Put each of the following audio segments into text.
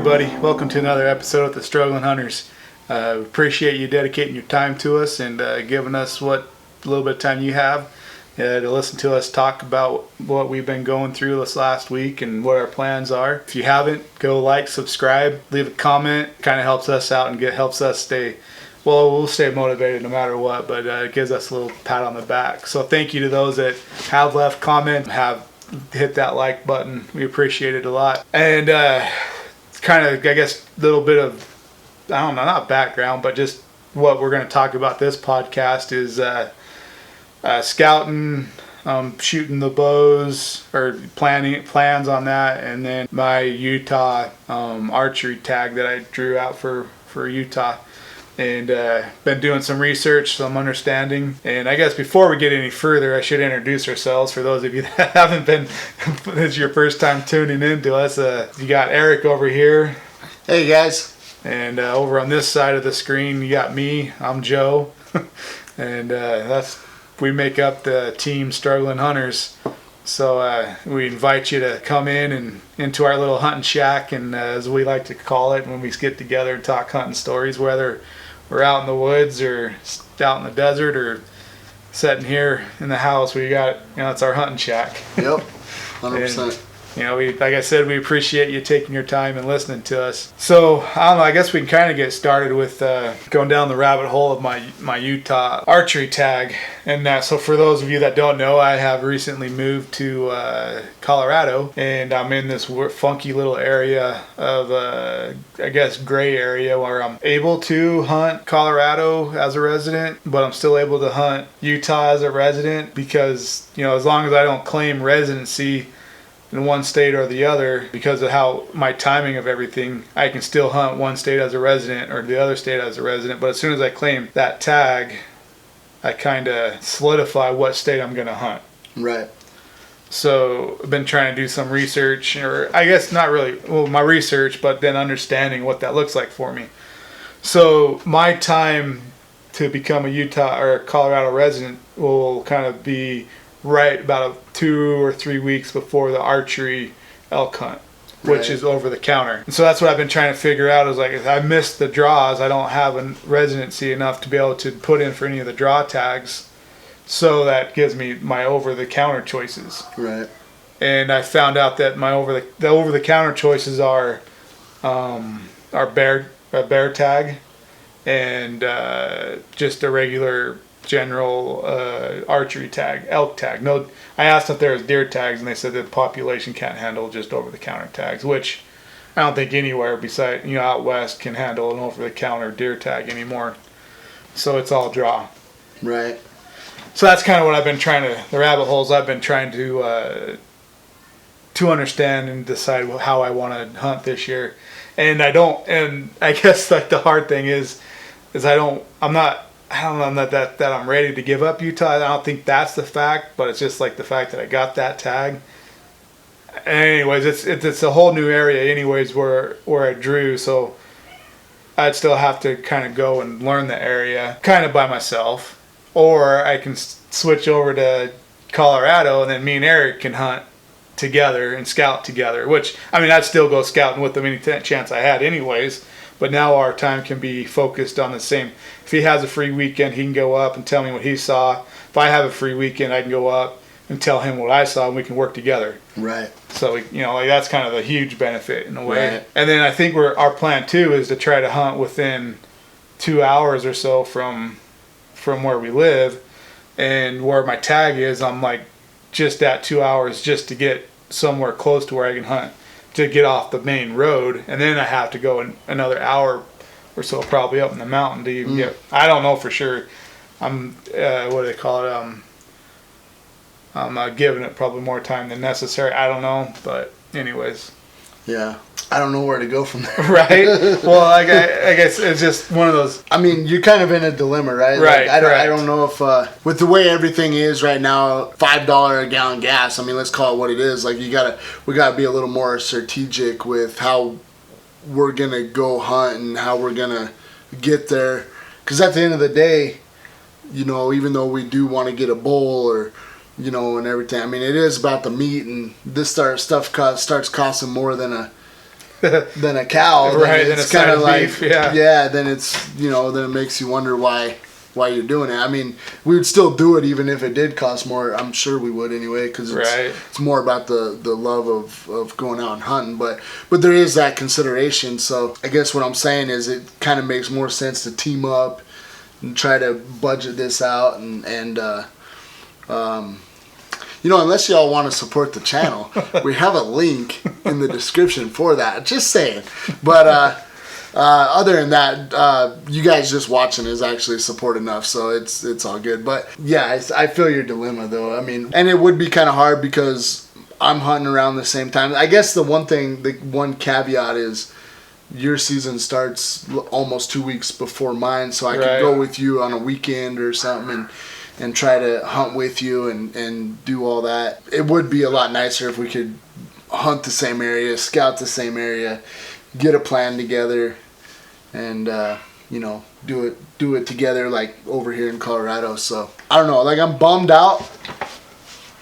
everybody. Welcome to another episode of the Struggling Hunters. Appreciate you dedicating your time to us and giving us what little bit of time you have to listen to us talk about what we've been going through this last week and what our plans are. If you haven't, go like, subscribe, leave a comment. Kind of helps us out and helps us stay, well, we'll stay motivated no matter what, but it gives us a little pat on the back. So thank you to those that have left comment, have hit that like button. We appreciate it a lot. And kind of, I guess, a little bit of, I don't know, not background, but just what we're going to talk about this podcast is scouting, shooting the bows, or plans on that, and then my Utah archery tag that I drew out for Utah. And been doing some research, some understanding. And I guess before we get any further, I should introduce ourselves for those of you that haven't been, this is your first time tuning in to us. You got Eric over here. Hey guys. And over on this side of the screen, you got me. I'm Joe. And we make up the team Struggling Hunters. So we invite you to come in and into our little hunting shack, and as we like to call it, when we get together and talk hunting stories, whether we're out in the woods or out in the desert or sitting here in the house, we got, it's our hunting shack. Yep, 100%. And, we, like I said, we appreciate you taking your time and listening to us. So, I don't know, I guess we can kind of get started with going down the rabbit hole of my Utah archery tag. And so for those of you that don't know, I have recently moved to Colorado, and I'm in this funky little area of, I guess, gray area where I'm able to hunt Colorado as a resident, but I'm still able to hunt Utah as a resident because, as long as I don't claim residency in one state or the other, because of how my timing of everything, I can still hunt one state as a resident or the other state as a resident. But as soon as I claim that tag, I kind of solidify what state I'm going to hunt. Right. So I've been trying to do some research, or I guess not really, well, my research, but then understanding what that looks like for me. So my time to become a Utah or Colorado resident will kind of be right about 2 or 3 weeks before the archery elk hunt, which is over the counter. And so that's what I've been trying to figure out, is like, if I miss the draws, I don't have a residency enough to be able to put in for any of the draw tags. So that gives me my over the counter choices. Right. And I found out that my over the counter choices are bear tag and just a regular general archery tag, elk tag. No, I asked if there was deer tags, and they said the population can't handle just over-the-counter tags, which I don't think anywhere beside out west can handle an over-the-counter deer tag anymore. So it's all draw. Right. So that's kind of what I've been trying to, the rabbit holes I've been trying to understand and decide how I want to hunt this year. And I guess like the hard thing is I'm not that I'm ready to give up Utah. I don't think that's the fact, but it's just like the fact that I got that tag. Anyways, it's a whole new area anyways where I drew, so I'd still have to kind of go and learn the area kind of by myself, or I can switch over to Colorado and then me and Eric can hunt together and scout together, which, I'd still go scouting with him any chance I had anyways. But now our time can be focused on the same. If he has a free weekend, he can go up and tell me what he saw. If I have a free weekend, I can go up and tell him what I saw, and we can work together. Right. So, that's kind of a huge benefit in a way. Right. And then I think our plan, too, is to try to hunt within 2 hours or so from where we live. And where my tag is, I'm like just at 2 hours just to get somewhere close to where I can hunt, to get off the main road, and then I have to go another hour or so probably up in the mountain to even get, I don't know for sure. I'm what do they call it, I'm giving it probably more time than necessary. I don't know, but anyways. Yeah, I don't know where to go from there. Right? Well, I guess it's just one of those. You're kind of in a dilemma, right? Right. Like, I don't know if with the way everything is right now, $5 a gallon gas. Let's call it what it is. Like we gotta be a little more strategic with how we're gonna go hunt and how we're gonna get there. Because at the end of the day, even though we do want to get a bull or and everything. It is about the meat, and this stuff starts costing more than a than a cow, right? then Than a it's side kind of of like beef, yeah. yeah. Then it's then it makes you wonder why you're doing it. I mean, we would still do it even if it did cost more. I'm sure we would anyway, because it's more about the love of going out and hunting. But there is that consideration. So I guess what I'm saying is it kind of makes more sense to team up and try to budget this out and unless y'all want to support the channel, we have a link in the description for that. Just saying. But other than that, you guys just watching is actually support enough, so it's all good. But yeah, I feel your dilemma though. I mean, and it would be kind of hard because I'm hunting around the same time. I guess the one caveat is your season starts almost 2 weeks before mine, so I could go with you on a weekend or something and try to hunt with you and do all that. It would be a lot nicer if we could hunt the same area, scout the same area, get a plan together, and do it together like over here in Colorado. So I don't know, like I'm bummed out.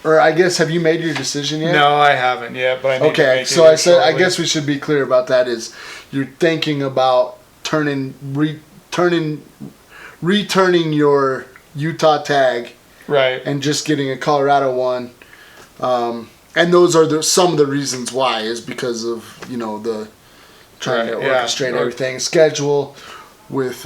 Or I guess, have you made your decision yet? No, I haven't yet, but I need to make it so I said, shortly. I guess we should be clear about that. Is you're thinking about returning your Utah tag, right, and just getting a Colorado one. And those are some of the reasons why, is because of the trying to orchestrate everything, schedule with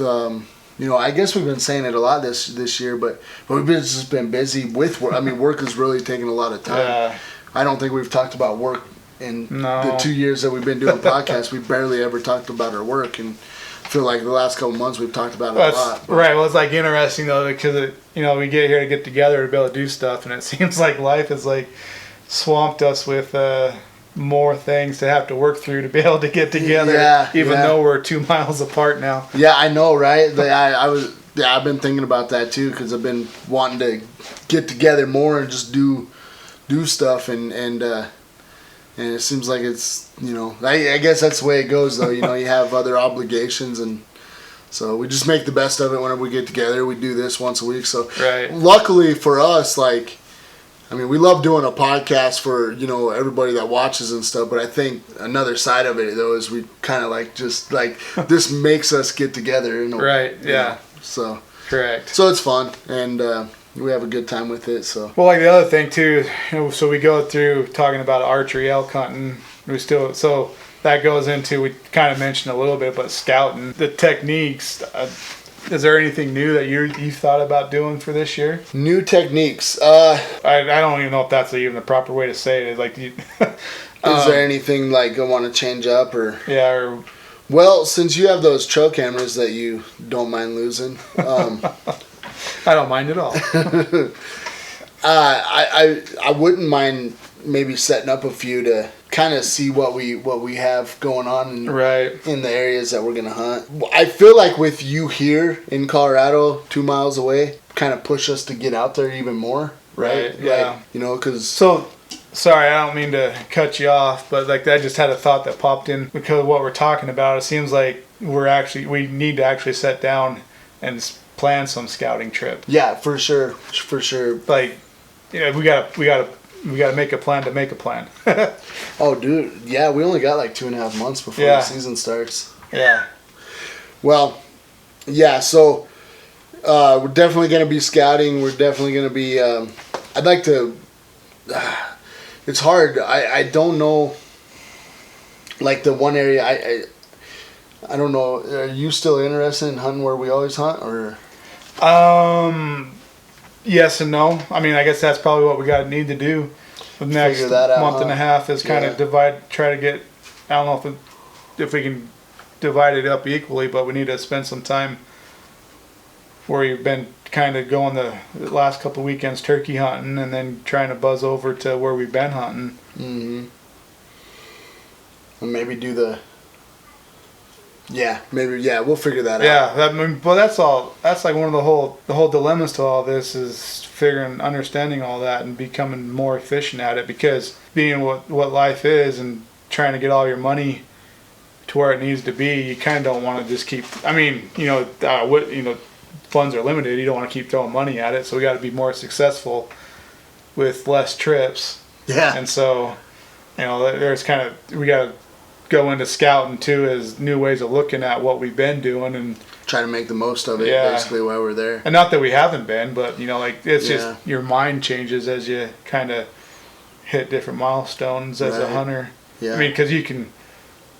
I guess we've been saying it a lot this year, but we've just been busy with work. I mean, work is really taking a lot of time. Yeah. I don't think we've talked about work in the 2 years that we've been doing podcasts. We barely ever talked about our work, and I feel like the last couple months we've talked about it a lot. Right. Well, it's like interesting though, because we get here to get together to be able to do stuff, and it seems like life is like swamped us with more things to have to work through to be able to get together, even though we're 2 miles apart now. Yeah, I know, right? I've been thinking about that too, because I've been wanting to get together more and just do stuff, and it seems like it's I guess that's the way it goes though. You have other obligations, and so we just make the best of it whenever we get together. We do this once a week, so luckily for us, we love doing a podcast for everybody that watches and stuff. But I think another side of it though is we kind of this makes us get together. So correct. So it's fun, and we have a good time with it. So the other thing too, so we go through talking about archery, elk hunting. So that goes into, we kind of mentioned a little bit, but scouting the techniques. Is there anything new that you thought about doing for this year? New techniques. I don't even know if that's even the proper way to say it. Is there anything like I want to change up or? Yeah. Or, well, since you have those trail cameras that you don't mind losing, I don't mind at all. I wouldn't mind maybe setting up a few to kind of see what we have going on in the areas that we're gonna hunt. I feel like with you here in Colorado, 2 miles away, kind of push us to get out there even more, right? Yeah. Because sorry, I don't mean to cut you off, but I just had a thought that popped in because of what we're talking about. It seems like we need to actually sit down and plan some scouting trip. Yeah, for sure. We gotta make a plan to make a plan. Oh, dude, yeah, we only got 2.5 months before the season starts. Yeah. Well, yeah. So we're definitely gonna be scouting. We're definitely gonna be. I'd like to. It's hard. I don't know. The one area I don't know. Are you still interested in hunting where we always hunt, or? Yes and no. I mean, I guess that's probably what we need to do. The next month and a half is kind of try to get. I don't know if we can divide it up equally, but we need to spend some time where you've been kind of going the last couple of weekends turkey hunting, and then trying to buzz over to where we've been hunting. Mm-hmm. And maybe do the. Yeah, maybe. Yeah, we'll figure that out. Yeah, that's all. That's one of the whole dilemmas to all this is understanding all that and becoming more efficient at it. Because being what life is and trying to get all your money to where it needs to be, you kind of don't want to just keep. I mean, funds are limited. You don't want to keep throwing money at it. So we got to be more successful with less trips. Yeah. And so, there's we got to go into scouting too as new ways of looking at what we've been doing and try to make the most of it, basically, while we're there. And not that we haven't been, but like it's Yeah. just your mind changes as you kind of hit different milestones as a hunter. Yeah. I mean, because you can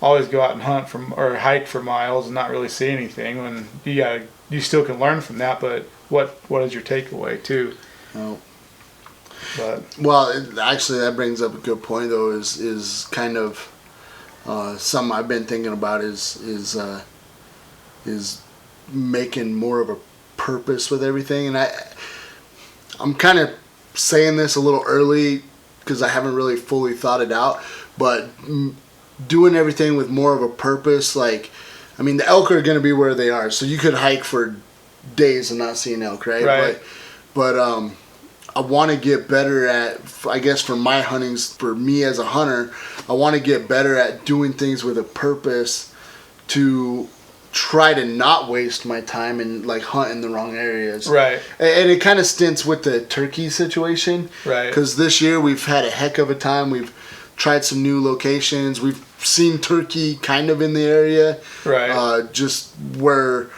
always go out and hunt or hike for miles and not really see anything. When you still can learn from that, but what is your takeaway too? Oh. But actually, that brings up a good point though. Is kind of something I've been thinking about is making more of a purpose with everything, and I'm kind of saying this a little early because I haven't really fully thought it out, but doing everything with more of a purpose. Like, I mean, the elk are going to be where they are, so you could hike for days and not see an elk, right? Right. But I want to get better at, I guess for my huntings, for me as a hunter, I want to get better at doing things with a purpose to try to not waste my time and like hunt in the wrong areas. Right. And it kind of stints with the turkey situation. Right. Because this year we've had a heck of a time. We've tried some new locations. We've seen turkey kind of in the area. Right. Just where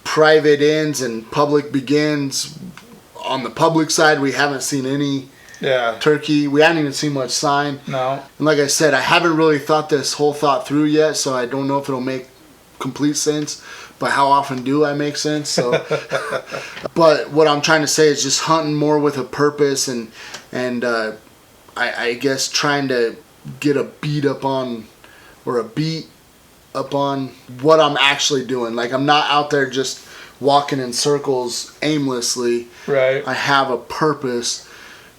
private ends and public begins. On the public side, we haven't seen any turkey. We haven't even seen much sign. No. And like I said, I haven't really thought this whole thought through yet, so I don't know if it'll make complete sense. But how often do I make sense? So, but what I'm trying to say is just hunting more with a purpose, and I guess trying to get a beat up on what I'm actually doing. Like, I'm not out there just walking in circles aimlessly. Right. I have a purpose,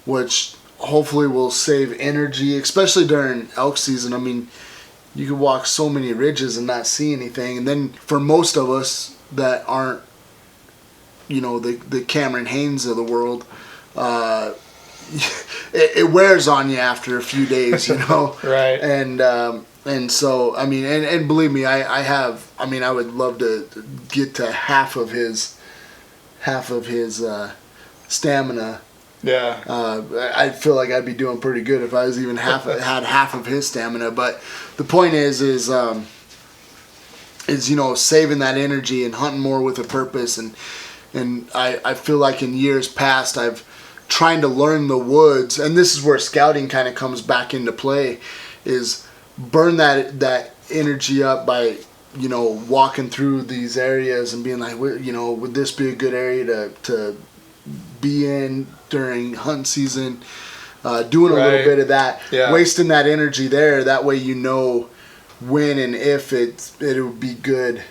which hopefully will save energy, especially during elk season. I mean, you could walk so many ridges and not see anything. And then for most of us that aren't, the Cameron Haynes of the world, it wears on you after a few days, Right. And so, I mean, and believe me, I would love to get to half of his stamina. Yeah. I feel like I'd be doing pretty good if I was even had half of his stamina. But the point is saving that energy and hunting more with a purpose. And I feel like in years past I've trying to learn the woods, and this is where scouting kind of comes back into play, is burn that energy up by walking through these areas and being like, would this be a good area to be in during hunt season, doing a little bit of that, wasting that energy there, that way when and if it would be good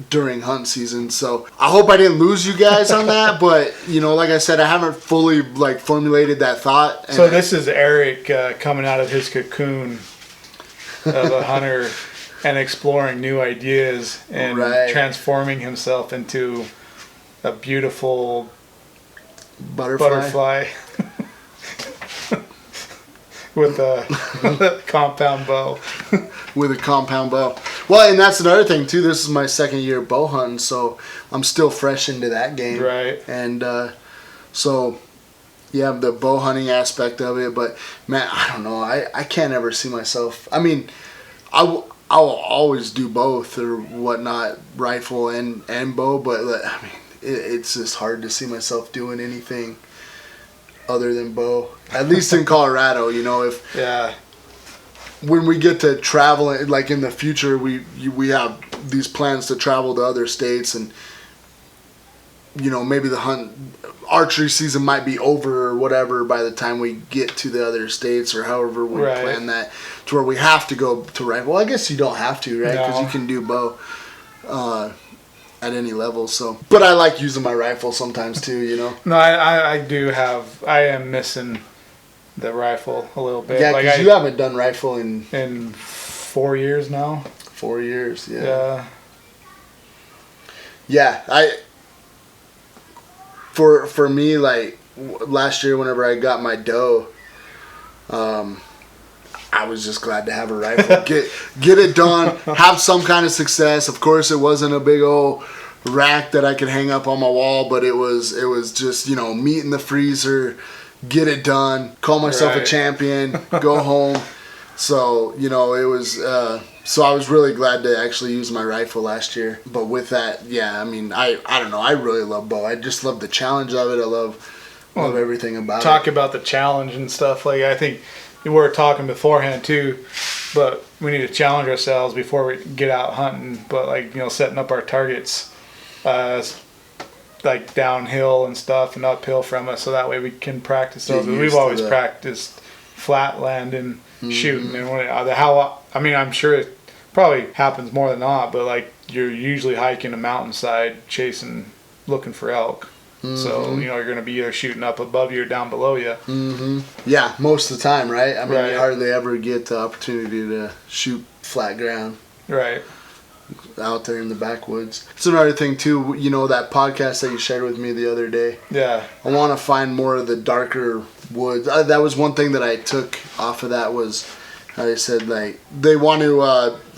during hunt season. So I hope I didn't lose you guys on that, but like I said, I haven't fully formulated that thought. So this is Eric coming out of his cocoon of a hunter and exploring new ideas and transforming himself into a beautiful butterfly with a compound bow. With a compound bow. Well, and that's another thing too. This is my second year bow hunting, so I'm still fresh into that game. Right. And so yeah, the bow hunting aspect of it. But man, I don't know. I can't ever see myself. I mean, I'll always do both or whatnot, rifle and bow. But I mean, it's just hard to see myself doing anything other than bow. At least in Colorado, when we get to travel, like in the future, we have these plans to travel to other states, and maybe the archery season might be over or whatever by the time we get to the other states, or however we plan that, to where we have to go to rifle. Well, I guess you don't have to, right? Because you can do bow at any level. So, but I like using my rifle sometimes too. No, I am missing the rifle a little bit. Yeah, because you haven't done rifle in 4 years now. 4 years, yeah. Yeah. Yeah, for me, like last year, whenever I got my doe, I was just glad to have a rifle. Get it done, have some kind of success. Of course, it wasn't a big old rack that I could hang up on my wall, but it was just meat in the freezer. Get it done. Call myself a champion. Go home. So, you know, it was, so I was really glad to actually use my rifle last year. But with that, yeah, I mean, I don't know. I really love bow. I just love the challenge of it. I love everything about it. Talk about the challenge and stuff. Like, I think we were talking beforehand too, but we need to challenge ourselves before we get out hunting. But like, you know, setting up our targets, like downhill and stuff and uphill from us, so that way we can practice those. We've always practiced flatland and shooting, and I mean, I'm sure it probably happens more than not, but like you're usually hiking a mountainside looking for elk. So, you know, you're going to be either shooting up above you or down below you. Yeah, most of the time, right? I mean, you hardly ever get the opportunity to shoot flat ground. Right. Out there in the backwoods. It's another thing too, you know, that podcast that you shared with me the other day. Yeah. I want to find more of the darker woods. That was one thing that I took off of that was, I said, like, they want to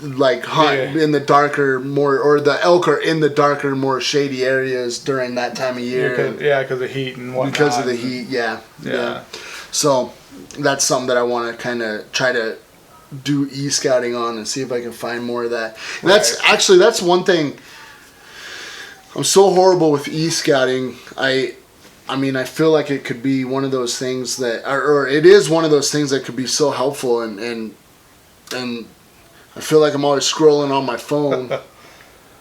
like hunt in the darker, more, or the elk are in the darker, more shady areas during that time of year. Because of heat and whatnot. Because of the heat, yeah. So that's something that I want to kind of try to do e-scouting on and see if I can find more of that. And that's one thing. I'm so horrible with e-scouting. I mean, I feel like it could be one of those things that, or it is one of those things that could be so helpful, and I feel like I'm always scrolling on my phone,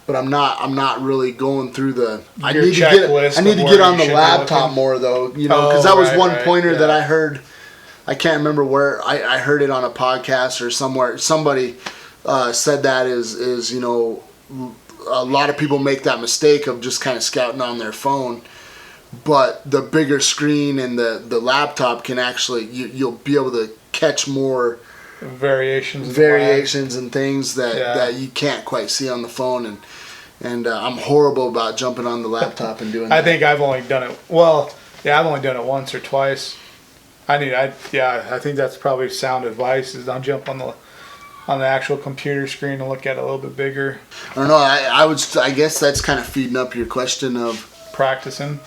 but I'm not really going through the. I need to get on the laptop more though, you know, because that was one pointer that I heard. I can't remember where I heard it on a podcast or somewhere. Somebody said that is you know, a lot of people make that mistake of just kind of scouting on their phone. But the bigger screen and the laptop can actually, you'll be able to catch more variations and things that you can't quite see on the phone. And I'm horrible about jumping on the laptop and doing that. I think I've only done it. Well, yeah, I've only done it once or twice. I think that's probably sound advice, is don't jump on the actual computer screen and look at it a little bit bigger. I don't know. I guess that's kind of feeding up your question of practicing.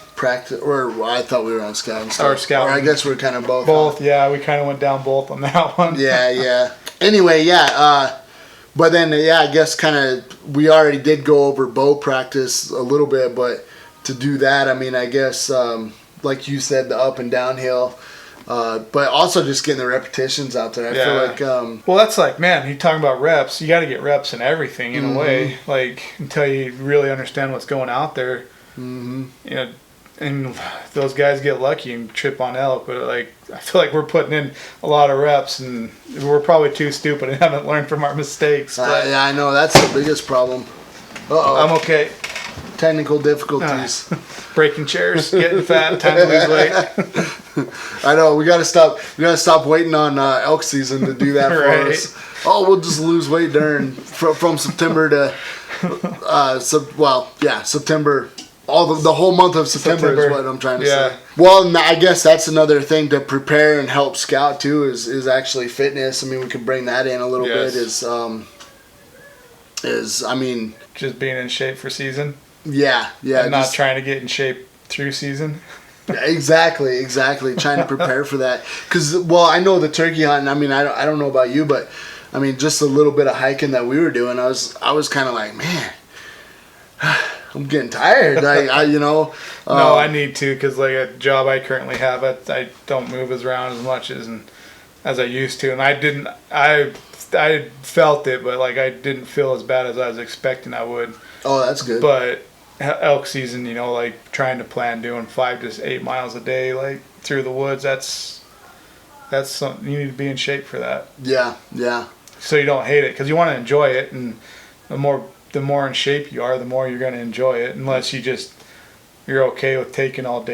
Or I thought we were on scouting stuff. Or scouting. Or I guess we're kind of both. Both, yeah. We kind of went down both on that one. Yeah. Anyway, yeah. But then, I guess kind of we already did go over bow practice a little bit, but to do that, I mean, I guess like you said, the up and downhill. But also just getting the repetitions out there. I feel like... well, that's like, man, you're talking about reps. You got to get reps in everything in a way. Like, until you really understand what's going out there. You know, and those guys get lucky and trip on elk. But, like, I feel like we're putting in a lot of reps, and we're probably too stupid and haven't learned from our mistakes. Yeah, I know. That's the biggest problem. Uh-oh. I'm okay. Technical difficulties. Breaking chairs, getting fat, time to lose weight. I know, we gotta stop waiting on elk season to do that for us. Oh, we'll just lose weight from September to September. The whole month of September is what I'm trying to say. Well, I guess that's another thing to prepare and help scout too is actually fitness. I mean, we can bring that in a little bit. Just being in shape for season. Yeah. And not trying to get in shape through season. Exactly. Trying to prepare for that. Because, I know the turkey hunting, I mean, I don't know about you, but, I mean, just a little bit of hiking that we were doing, I was kind of like, man, I'm getting tired. No, I need to, because, like, a job I currently have, I don't move around as much as I used to. And I felt it, but, like, I didn't feel as bad as I was expecting I would. Oh, that's good. But elk season, you know, like trying to plan doing 5 to 8 miles a day, like through the woods, that's something you need to be in shape for that. Yeah. So you don't hate it, because you want to enjoy it, and the more in shape you are, the more you're going to enjoy it. Unless you're okay with taking all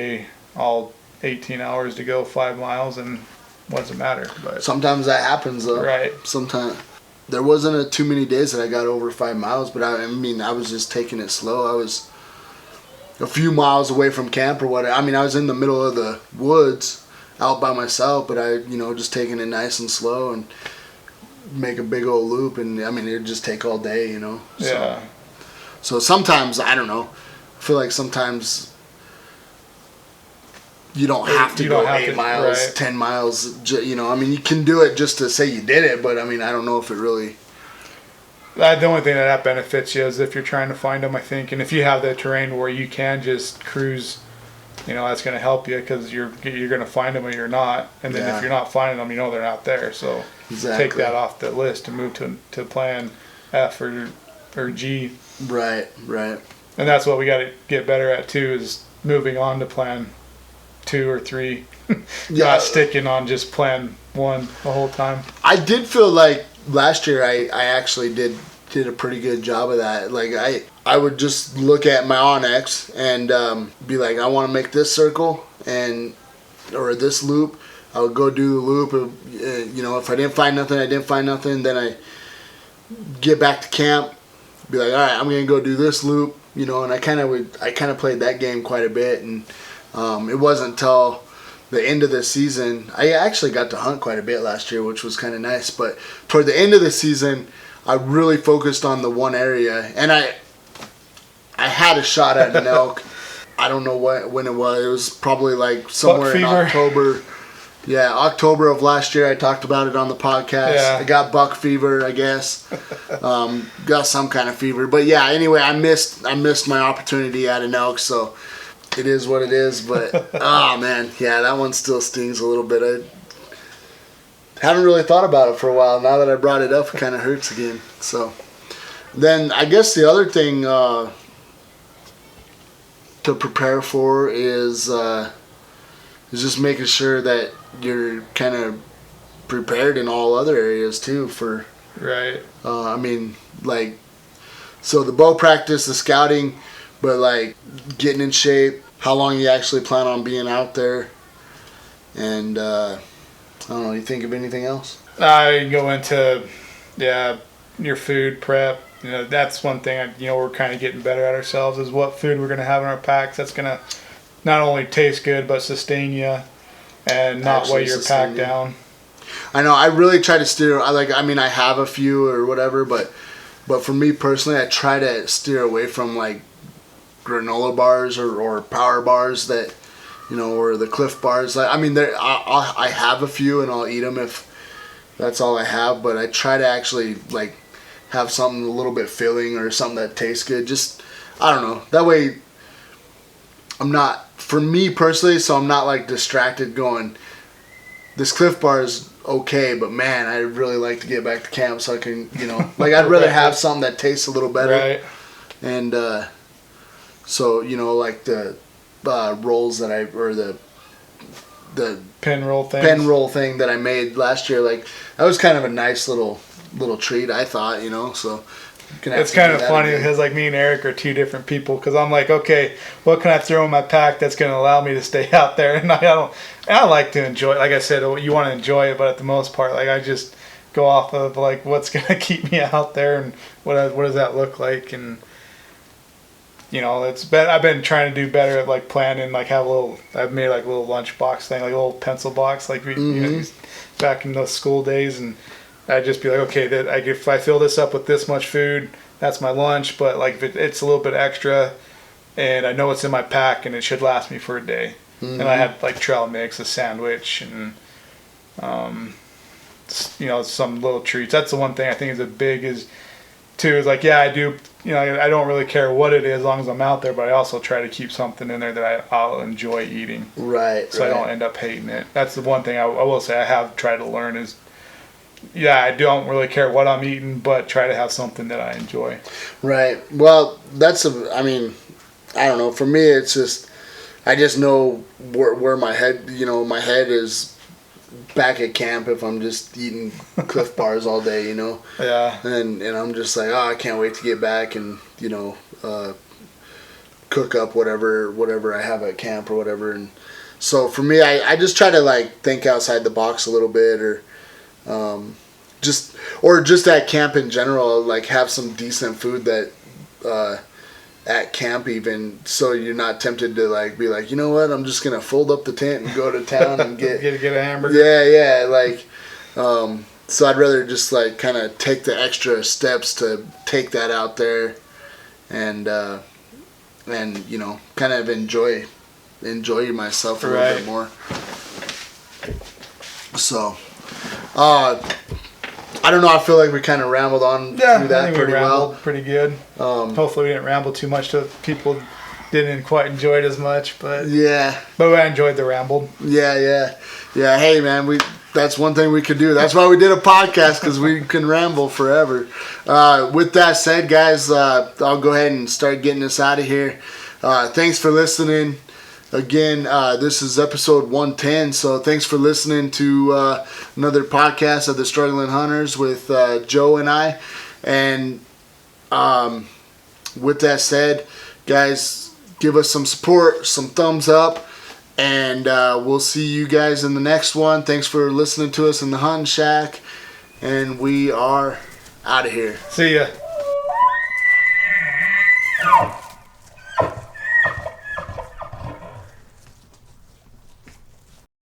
18 hours to go 5 miles, and what does it matter? But sometimes that happens though. Right. Sometimes. There wasn't too many days that I got over 5 miles, but I was just taking it slow. I was a few miles away from camp or whatever. I mean, I was in the middle of the woods out by myself, but just taking it nice and slow and make a big old loop. And I mean, it'd just take all day, you know? Yeah. So sometimes, I don't know, I feel like sometimes you don't have to You go don't have 8 to- miles, right. 10 miles. You know, I mean, you can do it just to say you did it, but I mean, I don't know if it really. The only thing that benefits you is if you're trying to find them, I think, and if you have the terrain where you can just cruise, you know, that's going to help you because you're going to find them or you're not, and then Yeah. if you're not finding them, you know they're not there. So Exactly. take that off the list and move to plan F or G, Right. and that's what we got to get better at too, is moving on to plan 2 or 3, Yeah. not sticking on just plan 1 the whole time. I did feel like last year I actually did a pretty good job of that. Like I would just look at my Onyx and be like, I want to make this circle or this loop. I would go do the loop. You know, if I didn't find nothing, I didn't find nothing. Then I get back to camp, be like, all right, I'm gonna go do this loop. You know, and I kind of played that game quite a bit. And it wasn't until the end of the season, I actually got to hunt quite a bit last year, which was kind of nice. But toward the end of the season, I really focused on the one area, and I had a shot at an elk. I don't know when it was. It was probably like somewhere in October. Yeah, October of last year. I talked about it on the podcast. Yeah. I got buck fever, I guess. Got some kind of fever, but yeah. Anyway, I missed my opportunity at an elk, so it is what it is. But oh man, yeah, that one still stings a little bit. I haven't really thought about it for a while. Now that I brought it up, it kind of hurts again. So then I guess the other thing to prepare for is just making sure that you're kind of prepared in all other areas too for Right. I mean, like, so the bow practice, the scouting, but like getting in shape, how long you actually plan on being out there, and I don't know, you think of anything else? I go into, your food prep. You know, that's one thing, we're kind of getting better at ourselves, is what food we're going to have in our packs. That's going to not only taste good, but sustain you and not weigh your pack down. I know, I really try to steer, I have a few or whatever, but for me personally, I try to steer away from like granola bars or power bars that, or the Cliff bars. Like, I mean, I have a few and I'll eat them if that's all I have, but I try to actually like have something a little bit filling or something that tastes good. Just, I don't know. That way I'm not, for me personally, so I'm not like distracted going, this Cliff bar is okay, but man, I really like to get back to camp so I can, like I'd rather have something that tastes a little better. Right. And so, like the rolls that or the Pin roll thing that I made last year, like that was kind of a nice little treat, I thought, so it's kind of funny because like me and Eric are two different people, because I'm like, okay, what can I throw in my pack that's going to allow me to stay out there? And I like to enjoy it. Like I said, you want to enjoy it, but at the most part, like I just go off of like what's going to keep me out there and what does that look like. And I've been trying to do better at like planning, like I've made like a little lunch box thing, like a little pencil box, like we back in the school days. And I'd just be like, okay, if I fill this up with this much food, that's my lunch. But like if it's a little bit extra, and I know it's in my pack, and it should last me for a day. And I had like trail mix, a sandwich, and some little treats. That's the one thing I think is like, yeah, I do. I don't really care what it is as long as I'm out there, but I also try to keep something in there that I'll enjoy eating. Right. So I don't end up hating it. That's the one thing I will say I have tried to learn is, I don't really care what I'm eating, but try to have something that I enjoy. Right. Well, I don't know. For me, it's just, I just know where my head, my head is back at camp if I'm just eating Cliff bars all day, Yeah. And I'm just like, I can't wait to get back and, cook up whatever I have at camp or whatever. And so for me, I just try to like think outside the box a little bit, or just at camp in general, like have some decent food that at camp, even so you're not tempted to like be like, I'm just gonna fold up the tent and go to town and get a hamburger. Yeah, like so I'd rather just like kind of take the extra steps to take that out there and kind of enjoy enjoy myself a little Right. bit more. So, I don't know. I feel like we kind of rambled on Yeah, through I that think we pretty rambled well. pretty good. Hopefully, we didn't ramble too much to people didn't quite enjoy it as much, but Yeah, I enjoyed the ramble. yeah. Hey, man, that's one thing we could do. That's why we did a podcast, because we can ramble forever. With that said, guys, I'll go ahead and start getting us out of here. Thanks for listening. Again, this is episode 110, so thanks for listening to another podcast of the Struggling Hunters with Joe and I. And with that said, guys, give us some support, some thumbs up, and we'll see you guys in the next one. Thanks for listening to us in the Hunting Shack, and we are out of here. See ya.